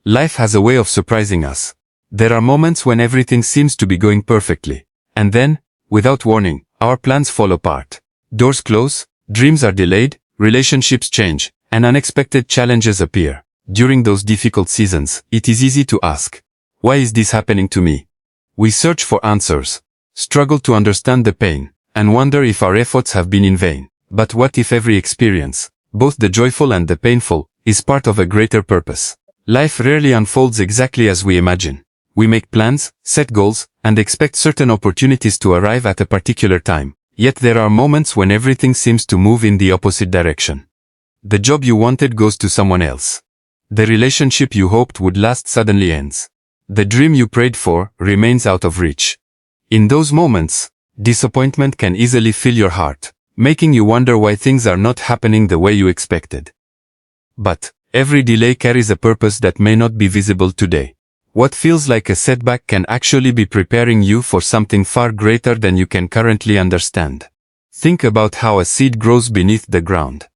Life has a way of surprising us. There are moments when everything seems to be going perfectly. And then, without warning, our plans fall apart. Doors close, dreams are delayed, relationships change, and unexpected challenges appear. During those difficult seasons, it is easy to ask, why is this happening to me? We search for answers, struggle to understand the pain, and wonder if our efforts have been in vain. But what if every experience, both the joyful and the painful, is part of a greater purpose? Life rarely unfolds exactly as we imagine. We make plans, set goals, and expect certain opportunities to arrive at a particular time. Yet there are moments when everything seems to move in the opposite direction. The job you wanted goes to someone else. The relationship you hoped would last suddenly ends. The dream you prayed for remains out of reach. In those moments, disappointment can easily fill your heart, making you wonder why things are not happening the way you expected. But every delay carries a purpose that may not be visible today. What feels like a setback can actually be preparing you for something far greater than you can currently understand. Think about how a seed grows beneath the ground.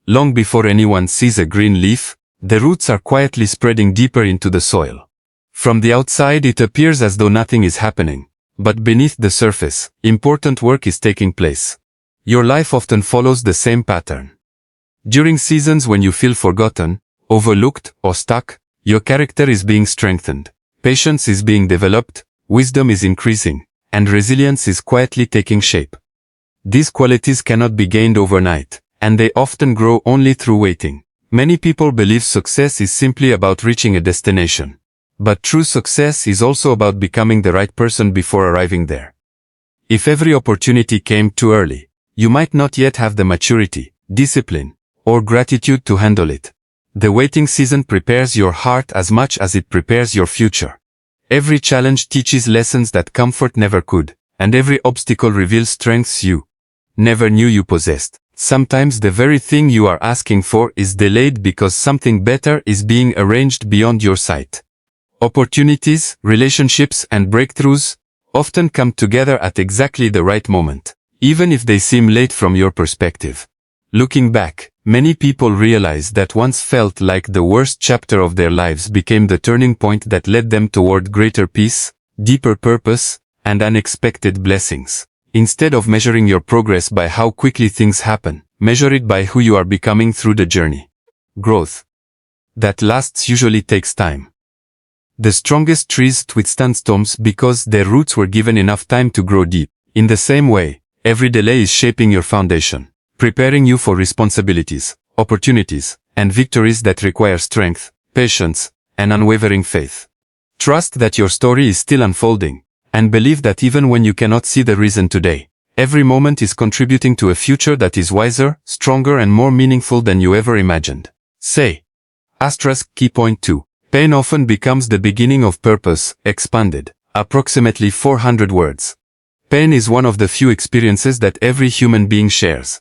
Long before anyone sees a green leaf, the roots are quietly spreading deeper into the soil. From the outside it appears as though nothing is happening, but beneath the surface, important work is taking place. Your life often follows the same pattern. During seasons when you feel forgotten, overlooked, or stuck, your character is being strengthened, patience is being developed, wisdom is increasing, and resilience is quietly taking shape. These qualities cannot be gained overnight, and they often grow only through waiting. Many people believe success is simply about reaching a destination. But true success is also about becoming the right person before arriving there. If every opportunity came too early, you might not yet have the maturity, discipline, or gratitude to handle it. The waiting season prepares your heart as much as it prepares your future. Every challenge teaches lessons that comfort never could, and every obstacle reveals strengths you never knew you possessed. Sometimes the very thing you are asking for is delayed because something better is being arranged beyond your sight. Opportunities, relationships, and breakthroughs often come together at exactly the right moment, even if they seem late from your perspective. Looking back, many people realize that once felt like the worst chapter of their lives became the turning point that led them toward greater peace, deeper purpose, and unexpected blessings. Instead of measuring your progress by how quickly things happen, measure it by who you are becoming through the journey. Growth that lasts usually takes time. The strongest trees withstand storms because their roots were given enough time to grow deep. In the same way, every delay is shaping your foundation, preparing you for responsibilities, opportunities, and victories that require strength, patience, and unwavering faith. Trust that your story is still unfolding, and believe that even when you cannot see the reason today, every moment is contributing to a future that is wiser, stronger, and more meaningful than you ever imagined. Say. Key point 2. Pain often becomes the beginning of purpose, expanded. Approximately 400 words. Pain is one of the few experiences that every human being shares.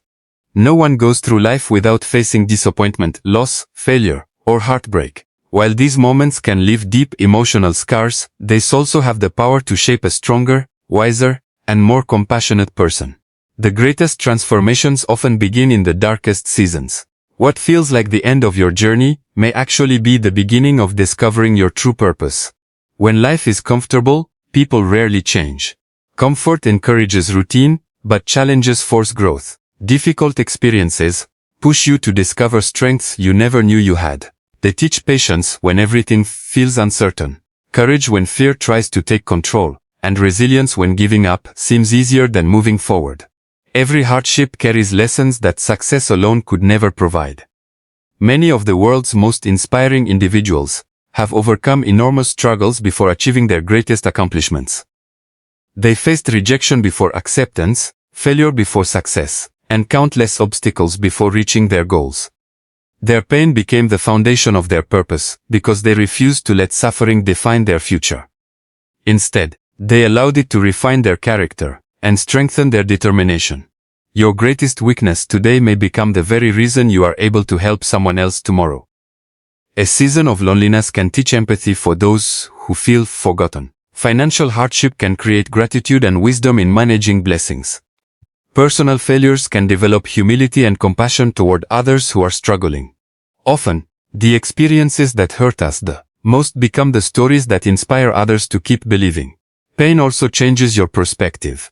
No one goes through life without facing disappointment, loss, failure, or heartbreak. While these moments can leave deep emotional scars, they also have the power to shape a stronger, wiser, and more compassionate person. The greatest transformations often begin in the darkest seasons. What feels like the end of your journey may actually be the beginning of discovering your true purpose. When life is comfortable, people rarely change. Comfort encourages routine, but challenges force growth. Difficult experiences push you to discover strengths you never knew you had. They teach patience when everything feels uncertain, courage when fear tries to take control, and resilience when giving up seems easier than moving forward. Every hardship carries lessons that success alone could never provide. Many of the world's most inspiring individuals have overcome enormous struggles before achieving their greatest accomplishments. They faced rejection before acceptance, failure before success, and countless obstacles before reaching their goals. Their pain became the foundation of their purpose because they refused to let suffering define their future. Instead, they allowed it to refine their character and strengthen their determination. Your greatest weakness today may become the very reason you are able to help someone else tomorrow. A season of loneliness can teach empathy for those who feel forgotten. Financial hardship can create gratitude and wisdom in managing blessings. Personal failures can develop humility and compassion toward others who are struggling. Often, the experiences that hurt us the Most become the stories that inspire others to keep believing. Pain also changes your perspective.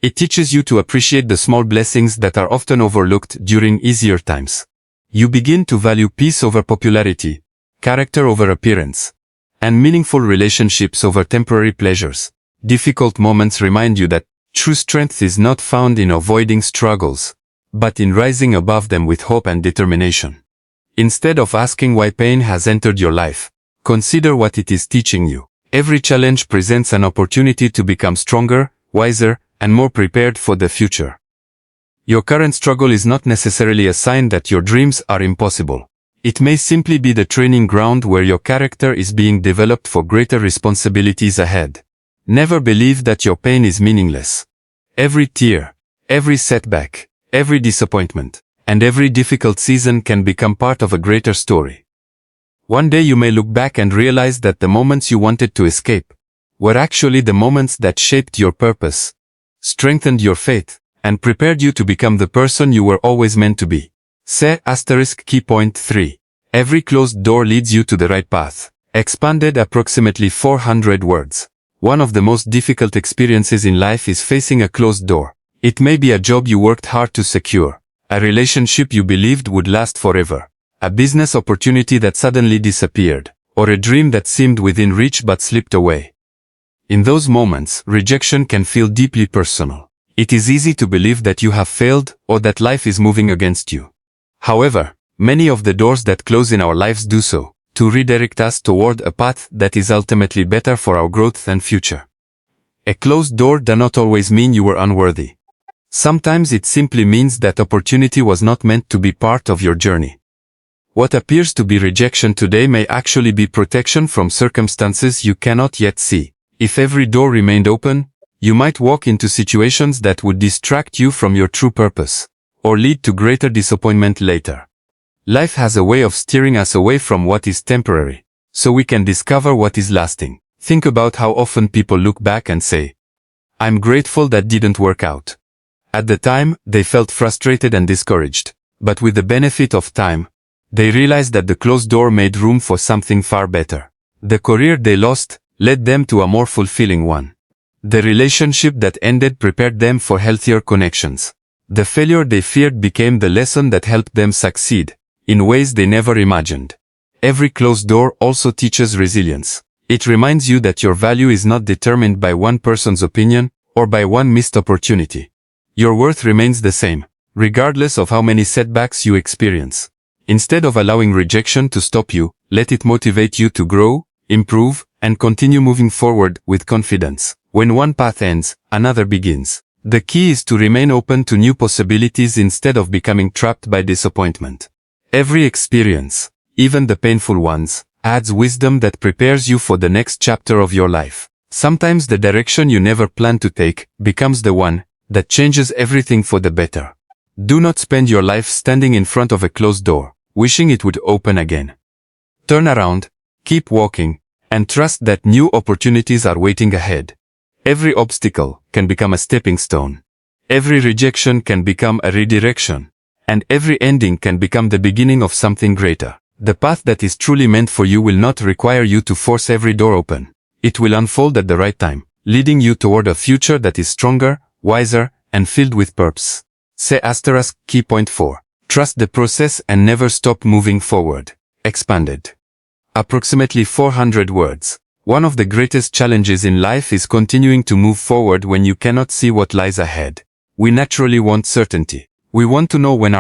It teaches you to appreciate the small blessings that are often overlooked during easier times. You begin to value peace over popularity, character over appearance, and meaningful relationships over temporary pleasures. Difficult moments remind you that true strength is not found in avoiding struggles, but in rising above them with hope and determination. Instead of asking why pain has entered your life, consider what it is teaching you. Every challenge presents an opportunity to become stronger, wiser, and more prepared for the future. Your current struggle is not necessarily a sign that your dreams are impossible. It may simply be the training ground where your character is being developed for greater responsibilities ahead. Never believe that your pain is meaningless. Every tear, every setback, every disappointment, and every difficult season can become part of a greater story. One day you may look back and realize that the moments you wanted to escape were actually the moments that shaped your purpose, strengthened your faith, and prepared you to become the person you were always meant to be. Key point 3. Every closed door leads you to the right path. Expanded approximately 400 words. One of the most difficult experiences in life is facing a closed door. It may be a job you worked hard to secure, a relationship you believed would last forever, a business opportunity that suddenly disappeared, or a dream that seemed within reach but slipped away. In those moments, rejection can feel deeply personal. It is easy to believe that you have failed or that life is moving against you. However, many of the doors that close in our lives do so to redirect us toward a path that is ultimately better for our growth and future. A closed door does not always mean you were unworthy. Sometimes it simply means that opportunity was not meant to be part of your journey. What appears to be rejection today may actually be protection from circumstances you cannot yet see. If every door remained open, you might walk into situations that would distract you from your true purpose, or lead to greater disappointment later. Life has a way of steering us away from what is temporary, so we can discover what is lasting. Think about how often people look back and say, "I'm grateful that didn't work out." At the time, they felt frustrated and discouraged, but with the benefit of time, they realized that the closed door made room for something far better. The career they lost led them to a more fulfilling one. The relationship that ended prepared them for healthier connections. The failure they feared became the lesson that helped them succeed, in ways they never imagined. Every closed door also teaches resilience. It reminds you that your value is not determined by one person's opinion or by one missed opportunity. Your worth remains the same, regardless of how many setbacks you experience. Instead of allowing rejection to stop you, let it motivate you to grow, improve, and continue moving forward with confidence. When one path ends, another begins. The key is to remain open to new possibilities instead of becoming trapped by disappointment. Every experience, even the painful ones, adds wisdom that prepares you for the next chapter of your life. Sometimes the direction you never planned to take becomes the one that changes everything for the better. Do not spend your life standing in front of a closed door, wishing it would open again. Turn around, keep walking, and trust that new opportunities are waiting ahead. Every obstacle can become a stepping stone. Every rejection can become a redirection. And every ending can become the beginning of something greater. The path that is truly meant for you will not require you to force every door open. It will unfold at the right time, leading you toward a future that is stronger, wiser, and filled with purpose. Key point 4. Trust the process and never stop moving forward. Expanded. Approximately 400 words. One of the greatest challenges in life is continuing to move forward when you cannot see what lies ahead. We naturally want certainty. We want to know when